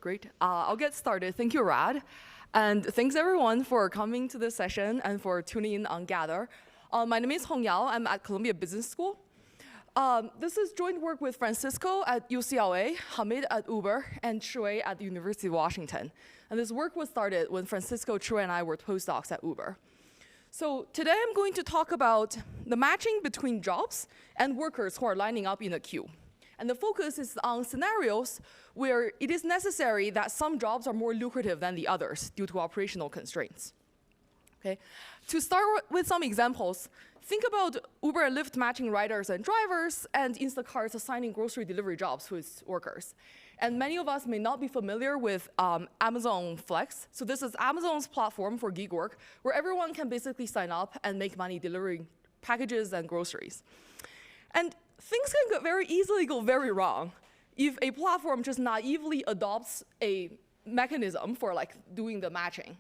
great. I'll get started. Thank you, Rad. And thanks, everyone, for coming to this session and for tuning in on Gather. My name is Hongyao. I'm at Columbia Business School. This is joint work with Francisco at UCLA, Hamid at Uber, and Chiwei at the University of Washington. And this work was started when Francisco, Chiwei, and I were postdocs at Uber. So today I'm going to talk about the matching between jobs and workers who are lining up in a queue. And the focus is on scenarios where it is necessary that some jobs are more lucrative than the others due to operational constraints. Okay? To start with some examples, think about Uber and Lyft matching riders and drivers, and Instacart's assigning grocery delivery jobs to its workers. And many of us may not be familiar with Amazon Flex. So this is Amazon's platform for gig work, where everyone can basically sign up and make money delivering packages and groceries. And things can very easily go very wrong if a platform just naively adopts a mechanism for doing the matching.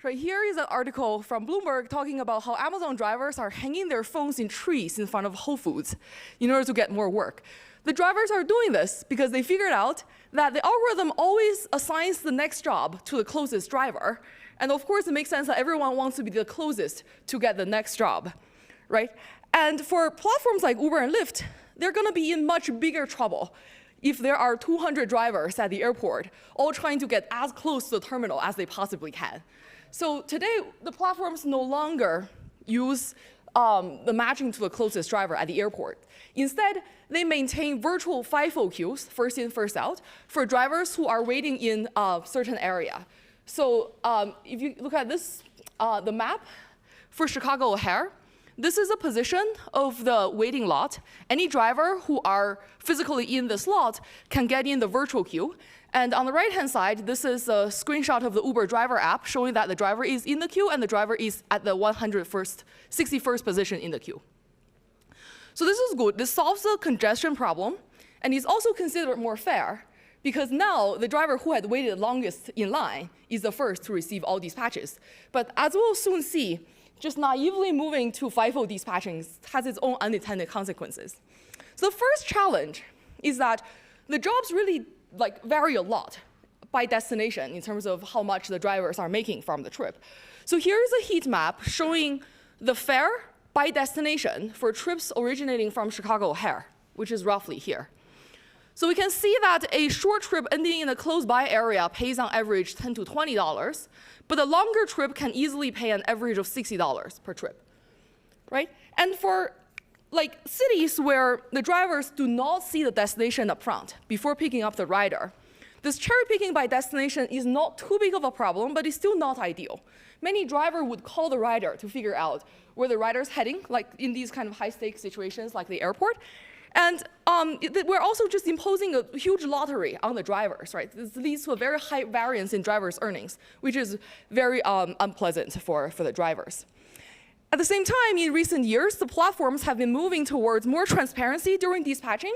Right here is an article from Bloomberg talking about how Amazon drivers are hanging their phones in trees in front of Whole Foods in order to get more work. The drivers are doing this because they figured out that the algorithm always assigns the next job to the closest driver. And of course, it makes sense that everyone wants to be the closest to get the next job, right? And for platforms like Uber and Lyft, they're going to be in much bigger trouble if there are 200 drivers at the airport all trying to get as close to the terminal as they possibly can. So today, the platforms no longer use the matching to the closest driver at the airport. Instead, they maintain virtual FIFO queues, first in, first out, for drivers who are waiting in a certain area. So if you look at this, the map for Chicago O'Hare, this is a position of the waiting lot. Any driver who are physically in this lot can get in the virtual queue. And on the right-hand side, this is a screenshot of the Uber driver app showing that the driver is in the queue and the driver is at the 61st position in the queue. So this is good. This solves the congestion problem, and is also considered more fair because now the driver who had waited longest in line is the first to receive all these patches. But as we'll soon see, just naively moving to FIFO dispatching has its own unintended consequences. So the first challenge is that the jobs really vary a lot by destination in terms of how much the drivers are making from the trip. So here is a heat map showing the fare by destination for trips originating from Chicago O'Hare, which is roughly here. So we can see that a short trip ending in a close-by area pays on average $10 to $20, but a longer trip can easily pay an average of $60 per trip, right? And for cities where the drivers do not see the destination up front before picking up the rider, this cherry picking by destination is not too big of a problem, but it's still not ideal. Many drivers would call the rider to figure out where the rider's heading, like in these kind of high-stakes situations like the airport. And we're also just imposing a huge lottery on the drivers, right? This leads to a very high variance in drivers' earnings, which is very unpleasant for the drivers. At the same time, in recent years, the platforms have been moving towards more transparency during dispatching,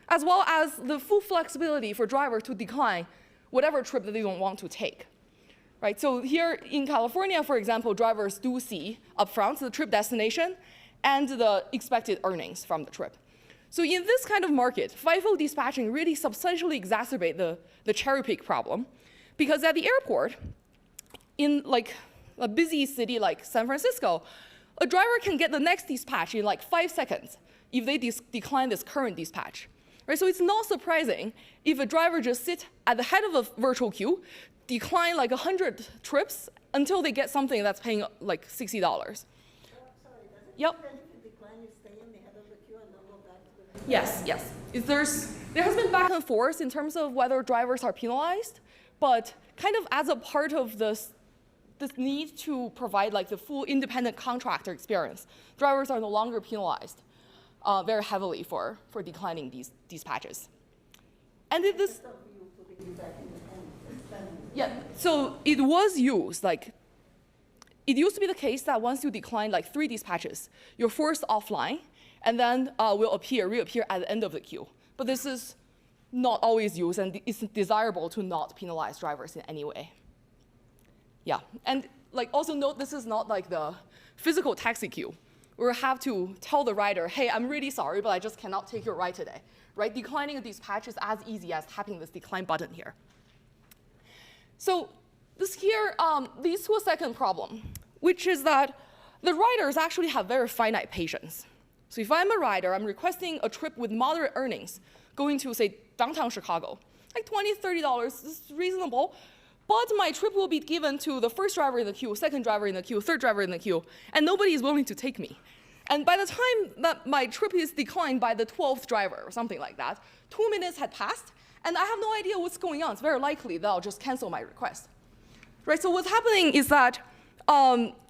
as well as the full flexibility for drivers to decline whatever trip that they don't want to take. Right? So here in California, for example, drivers do see upfront the trip destination and the expected earnings from the trip. So in this kind of market, FIFO dispatching really substantially exacerbates the cherry pick problem, because at the airport, in a busy city like San Francisco, a driver can get the next dispatch in 5 seconds if they decline this current dispatch. Right? So it's not surprising if a driver just sits at the head of a virtual queue, decline 100 trips until they get something that's paying $60. Sorry, does it Yep. prevent if you decline, you stay in the head of the queue and then go back to the Yes, yes. There has been back and forth in terms of whether drivers are penalized, but kind of as a part of this need to provide the full independent contractor experience, drivers are no longer penalized very heavily for declining these patches. And yeah, so it was used. It used to be the case that once you decline 3 dispatches, you're forced offline, and then will reappear at the end of the queue. But this is not always used, and it's desirable to not penalize drivers in any way. Yeah, and also note this is not the physical taxi queue. We have to tell the rider, hey, I'm really sorry, but I just cannot take your ride today. Right? Declining a dispatch is as easy as tapping this decline button here. So this here leads to a second problem, which is that the riders actually have very finite patience. So if I'm a rider, I'm requesting a trip with moderate earnings, going to, say, downtown Chicago. Like $20, $30 is reasonable, but my trip will be given to the first driver in the queue, second driver in the queue, third driver in the queue, and nobody is willing to take me. And by the time that my trip is declined by the 12th driver or something like that, 2 minutes had passed, and I have no idea what's going on. It's very likely that I'll just cancel my request. Right, so what's happening is that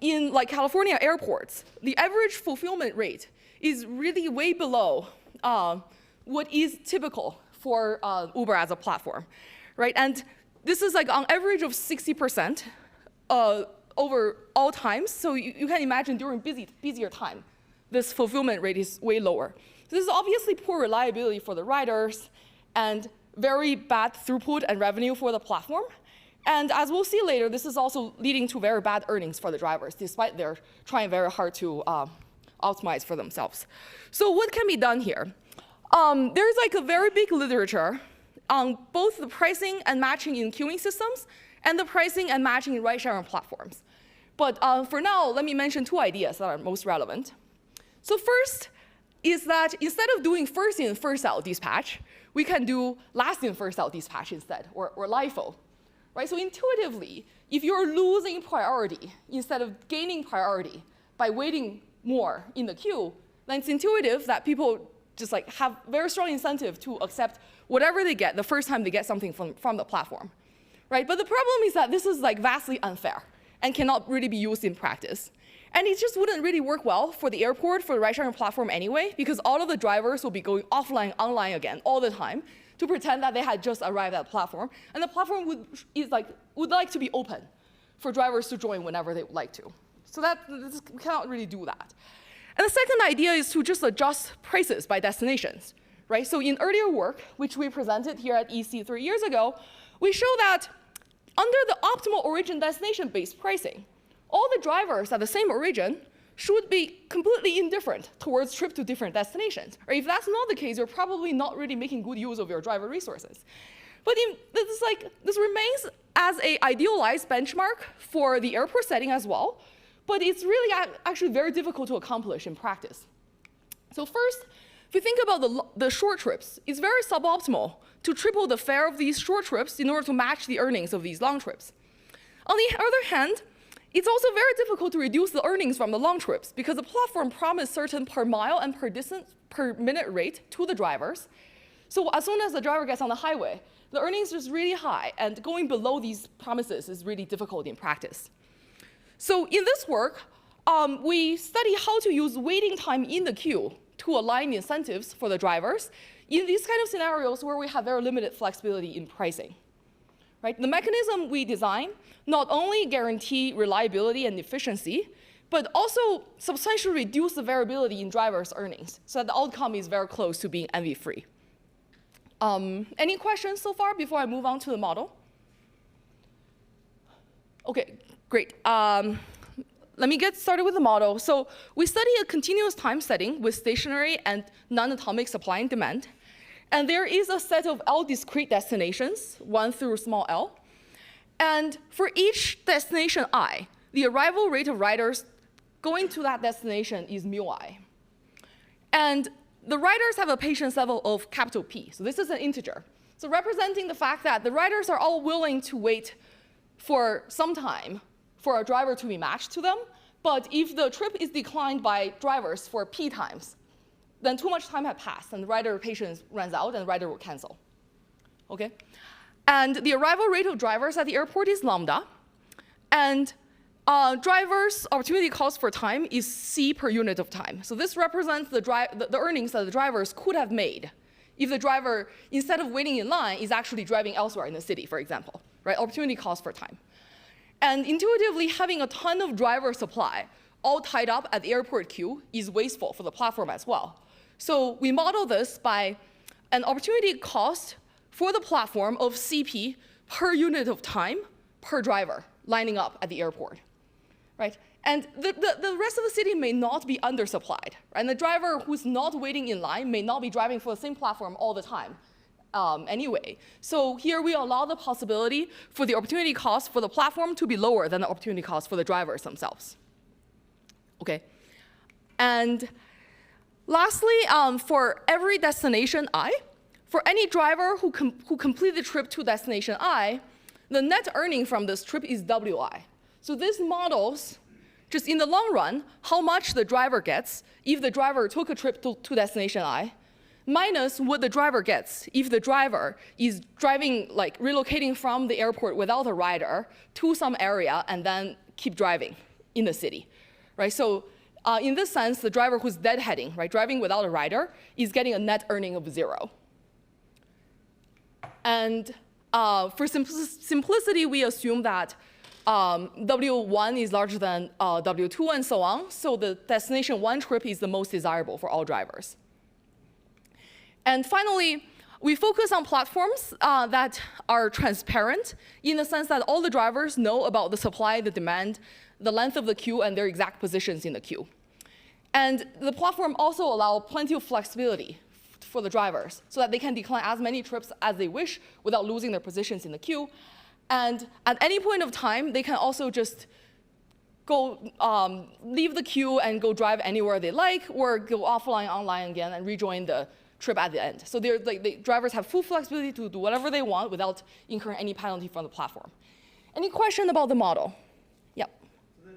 in like California airports, the average fulfillment rate is really way below what is typical for Uber as a platform, right? And this is like on average of 60% over all times. So you can imagine during busier time, this fulfillment rate is way lower. So this is obviously poor reliability for the riders and very bad throughput and revenue for the platform. And as we'll see later, this is also leading to very bad earnings for the drivers, despite they're trying very hard to optimize for themselves. So what can be done here? There's like a very big literature on both the pricing and matching in queuing systems and the pricing and matching in ride-sharing platforms. But for now, let me mention 2 ideas that are most relevant. So first is that instead of doing first in, first out dispatch, we can do last in, first out dispatch instead, or LIFO. Right? So intuitively, if you're losing priority instead of gaining priority by waiting more in the queue, then it's intuitive that people just like have very strong incentive to accept whatever they get the first time they get something from the platform. Right? But the problem is that this is like vastly unfair and cannot really be used in practice. And it just wouldn't really work well for the airport, for the ride-sharing platform anyway, because all of the drivers will be going offline, online again all the time to pretend that they had just arrived at the platform. And the platform would like to be open for drivers to join whenever they would like to. So we cannot really do that. And the second idea is to just adjust prices by destinations. Right? So in earlier work, which we presented here at EC 3 years ago, we show that under the optimal origin-destination-based pricing, all the drivers at the same origin should be completely indifferent towards trip to different destinations. Or if that's not the case, you're probably not really making good use of your driver resources. But this remains as an idealized benchmark for the airport setting as well, but it's really actually very difficult to accomplish in practice. So first, if you think about the short trips, it's very suboptimal to triple the fare of these short trips in order to match the earnings of these long trips. On the other hand, it's also very difficult to reduce the earnings from the long trips because the platform promised certain per mile and per minute rate to the drivers. So as soon as the driver gets on the highway, the earnings is really high, and going below these promises is really difficult in practice. So in this work, we study how to use waiting time in the queue to align incentives for the drivers in these kind of scenarios where we have very limited flexibility in pricing. Right? The mechanism we design not only guarantee reliability and efficiency, but also substantially reduce the variability in drivers' earnings, so that the outcome is very close to being envy-free. Any questions so far before I move on to the model? OK, great. Let me get started with the model. So we study a continuous time setting with stationary and non-atomic supply and demand. And there is a set of L discrete destinations, 1 through small l. And for each destination I, the arrival rate of riders going to that destination is μi. And the riders have a patience level of capital P. So this is an integer. So representing the fact that the riders are all willing to wait for some time for a driver to be matched to them. But if the trip is declined by drivers for P times, then too much time had passed, and the rider patience runs out, and the rider will cancel. Okay? And the arrival rate of drivers at the airport is lambda. And drivers' opportunity cost for time is C per unit of time. So this represents the earnings that the drivers could have made if the driver, instead of waiting in line, is actually driving elsewhere in the city, for example. Right? Opportunity cost for time. And intuitively, having a ton of driver supply all tied up at the airport queue is wasteful for the platform as well. So we model this by an opportunity cost for the platform of CP per unit of time per driver lining up at the airport. Right? And the rest of the city may not be undersupplied. And the driver who's not waiting in line may not be driving for the same platform all the time anyway. So here we allow the possibility for the opportunity cost for the platform to be lower than the opportunity cost for the drivers themselves. Okay. And lastly, for every destination I, for any driver who complete the trip to destination I, the net earning from this trip is WI. So this models, just in the long run, how much the driver gets if the driver took a trip to destination I, minus what the driver gets if the driver is driving, like relocating from the airport without a rider to some area and then keep driving in the city, right? So in this sense, the driver who's deadheading, right, driving without a rider, is getting a net earning of 0. And for simplicity, we assume that W1 is larger than W2 and so on. So the destination 1 trip is the most desirable for all drivers. And finally, we focus on platforms that are transparent in the sense that all the drivers know about the supply, the demand, the length of the queue, and their exact positions in the queue. And the platform also allows plenty of flexibility for the drivers so that they can decline as many trips as they wish without losing their positions in the queue. And at any point of time, they can also just go leave the queue and go drive anywhere they like, or go offline, online again, and rejoin the trip at the end. So the drivers have full flexibility to do whatever they want without incurring any penalty from the platform. Any question about the model? Yep. So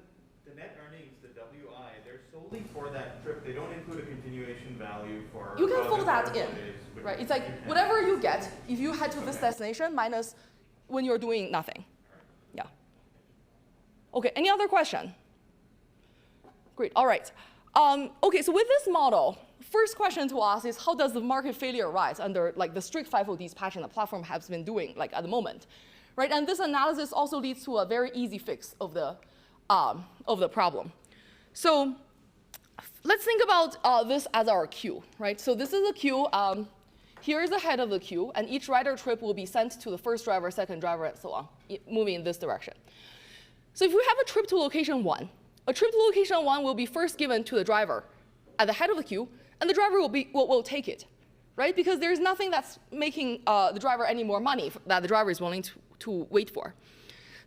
the net earnings, the WI, they're solely for that trip. They don't include a continuation value for. You can fold that in, right? It's like whatever you get if you head to this destination minus when you're doing nothing. Yeah. Okay, any other question? Great, all right. Okay, so with this model, first question to ask is how does the market failure arise under like the strict FIFO dispatching the platform has been doing like at the moment, right? And this analysis also leads to a very easy fix of the problem. So let's think about this as our queue, right? So this is a queue. Here is the head of the queue, and each rider trip will be sent to the first driver, second driver, and so on, moving in this direction. So if we have a trip to location 1, a trip to location 1 will be first given to the driver at the head of the queue, and the driver will take it, right? Because there's nothing that's making the driver any more money that the driver is willing to wait for.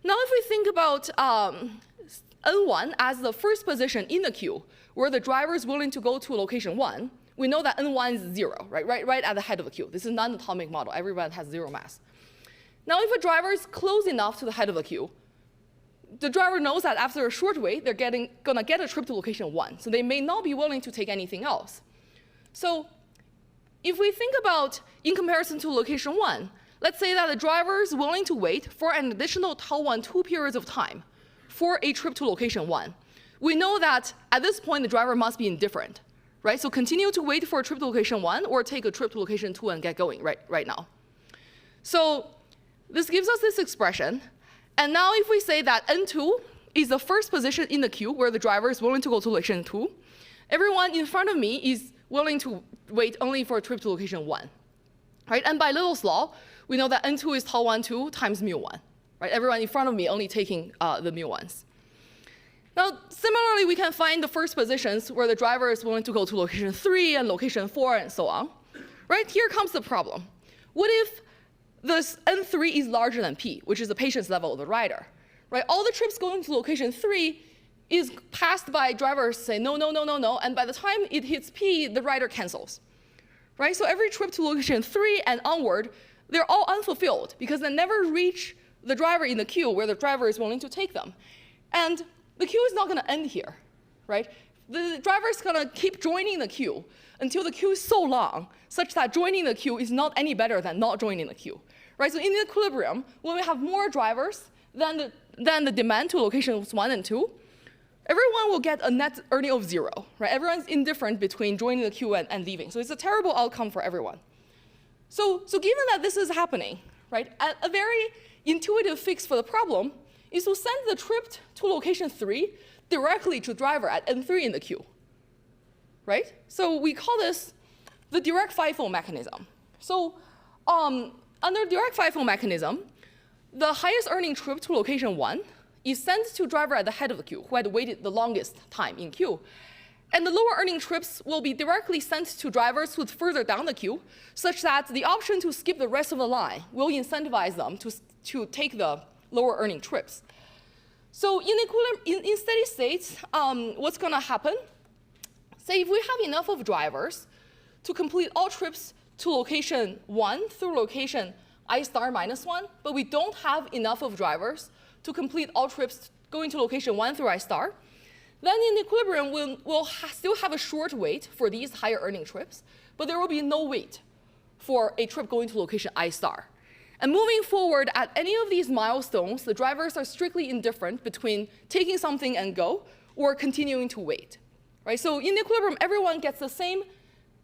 Now, if we think about N1 as the first position in the queue, where the driver is willing to go to location 1, we know that N1 is 0, right at the head of the queue. This is a non-atomic model. Everyone has 0 mass. Now, if a driver is close enough to the head of the queue, the driver knows that after a short wait, they're gonna get a trip to location 1. So they may not be willing to take anything else. So if we think about in comparison to location 1, let's say that the driver is willing to wait for an additional tau1 2 periods of time for a trip to location 1. We know that at this point, the driver must be indifferent, right? So continue to wait for a trip to location 1 or take a trip to location 2 and get going right now. So this gives us this expression. And now if we say that N2 is the first position in the queue where the driver is willing to go to location 2, everyone in front of me is willing to wait only for a trip to location 1, right? And by Little's law, we know that N2 is tau1 2 times mu1, right? Everyone in front of me only taking the mu1s. Now, similarly, we can find the first positions where the driver is willing to go to location 3 and location 4 and so on, right? Here comes the problem. What if this N3 is larger than P, which is the patience level of the rider, right? All the trips going to location 3 is passed by drivers say no, no, no, no, no, and by the time it hits P, the rider cancels, right? So every trip to location 3 and onward, they're all unfulfilled because they never reach the driver in the queue where the driver is willing to take them. And the queue is not gonna end here, right? The driver is gonna keep joining the queue until the queue is so long, such that joining the queue is not any better than not joining the queue, right? So in the equilibrium, when we have more drivers than the demand to locations 1 and 2, everyone will get a net earning of 0, right? Everyone's indifferent between joining the queue and leaving. So it's a terrible outcome for everyone. So given that this is happening, right, a very intuitive fix for the problem is to send the trip to location 3 directly to driver at N3 in the queue, right? So we call this the direct FIFO mechanism. So under direct FIFO mechanism, the highest earning trip to location 1 is sent to driver at the head of the queue, who had waited the longest time in queue. And the lower earning trips will be directly sent to drivers who's further down the queue, such that the option to skip the rest of the line will incentivize them to take the lower earning trips. So in steady state, what's going to happen? Say if we have enough of drivers to complete all trips to location 1 through location I star minus 1, but we don't have enough of drivers to complete all trips going to location 1 through I star, then in equilibrium, we'll still have a short wait for these higher earning trips, but there will be no wait for a trip going to location I star. And moving forward, at any of these milestones, the drivers are strictly indifferent between taking something and go or continuing to wait. Right? So in equilibrium, everyone gets the same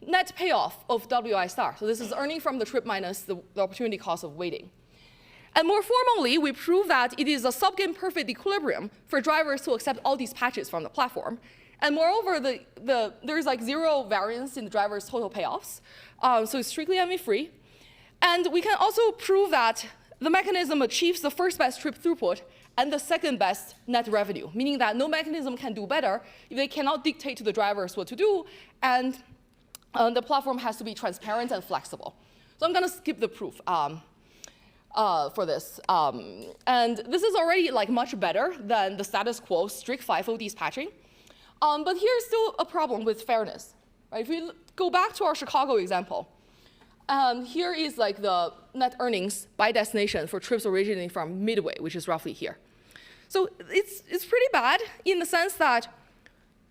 net payoff of WI star. So this is earning from the trip minus the opportunity cost of waiting. And more formally, we prove that it is a subgame perfect equilibrium for drivers to accept all these patches from the platform. And moreover, there's like 0 variance in the driver's total payoffs. So it's strictly MV-free. And we can also prove that the mechanism achieves the first best trip throughput and the second best net revenue, meaning that no mechanism can do better if they cannot dictate to the drivers what to do, and the platform has to be transparent and flexible. So I'm going to skip the proof for this. And this is already like much better than the status quo strict FIFO dispatching. But here's still a problem with fairness. Right? If we go back to our Chicago example, here is like the net earnings by destination for trips originating from Midway, which is roughly here. So it's pretty bad in the sense that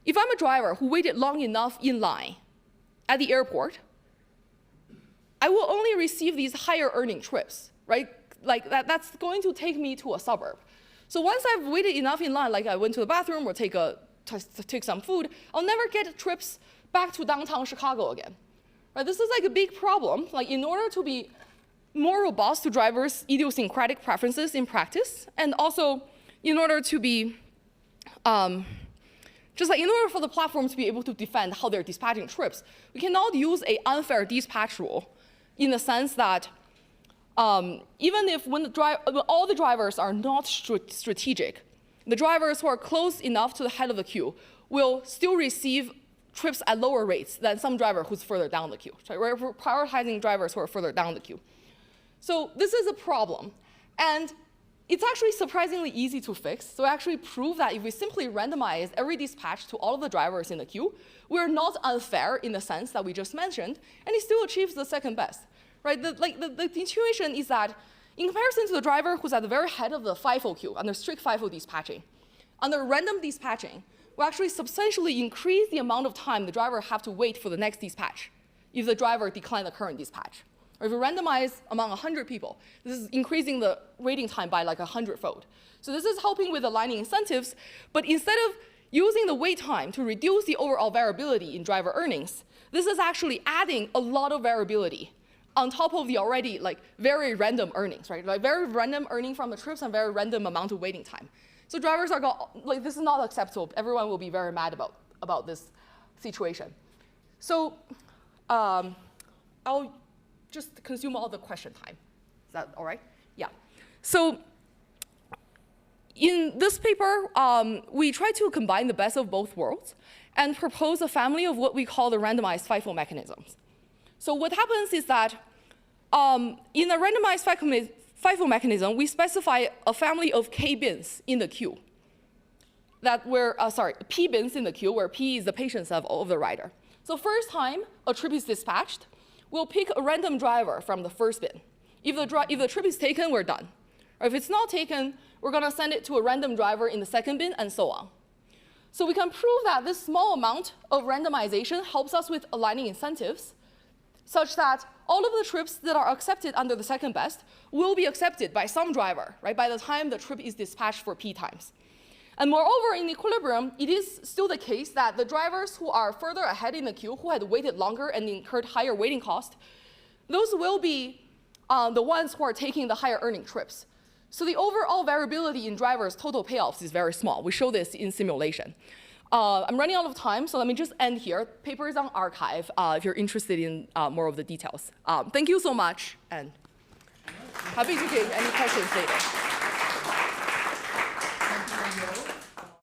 if I'm a driver who waited long enough in line at the airport, I will only receive these higher earning trips, right? Like that's going to take me to a suburb. So once I've waited enough in line, like I went to the bathroom or take some food, I'll never get trips back to downtown Chicago again. Right? This is like a big problem. Like in order to be more robust to drivers' idiosyncratic preferences in practice, and also in order to be, just like in order for the platform to be able to defend how they're dispatching trips, we cannot use an unfair dispatch rule in the sense that even if when all the drivers are not strategic, the drivers who are close enough to the head of the queue will still receive trips at lower rates than some driver who's further down the queue. So we're prioritizing drivers who are further down the queue. So this is a problem. And it's actually surprisingly easy to fix. So I actually prove that if we simply randomize every dispatch to all of the drivers in the queue, we're not unfair in the sense that we just mentioned, and it still achieves the second best. Right? The intuition is that in comparison to the driver who's at the very head of the FIFO queue under strict FIFO dispatching, under random dispatching, we actually substantially increase the amount of time the driver have to wait for the next dispatch if the driver declined the current dispatch. Or if we randomize among 100 people, this is increasing the waiting time by like 100-fold. So this is helping with aligning incentives, but instead of using the wait time to reduce the overall variability in driver earnings, this is actually adding a lot of variability on top of the already like very random earnings, right? Like very random earning from the trips and very random amount of waiting time. So drivers are like, this is not acceptable. Everyone will be very mad about this situation. So I'll just consume all the question time. Is that all right? Yeah. So in this paper, we try to combine the best of both worlds and propose a family of what we call the randomized FIFO mechanisms. So what happens is that in a randomized FIFO mechanism, we specify a family of K bins in the queue. P bins in the queue, where P is the patience level of the rider. So first time a trip is dispatched, we'll pick a random driver from the first bin. If the trip is taken, we're done. Or if it's not taken, we're going to send it to a random driver in the second bin, and so on. So we can prove that this small amount of randomization helps us with aligning incentives, such that all of the trips that are accepted under the second best will be accepted by some driver, right, by the time the trip is dispatched for P times. And moreover, in equilibrium, it is still the case that the drivers who are further ahead in the queue, who had waited longer and incurred higher waiting cost, those will be the ones who are taking the higher earning trips. So the overall variability in drivers' total payoffs is very small. We show this in simulation. I'm running out of time, so let me just end here. Paper is on archive if you're interested in more of the details. Thank you so much, and happy to take any questions later.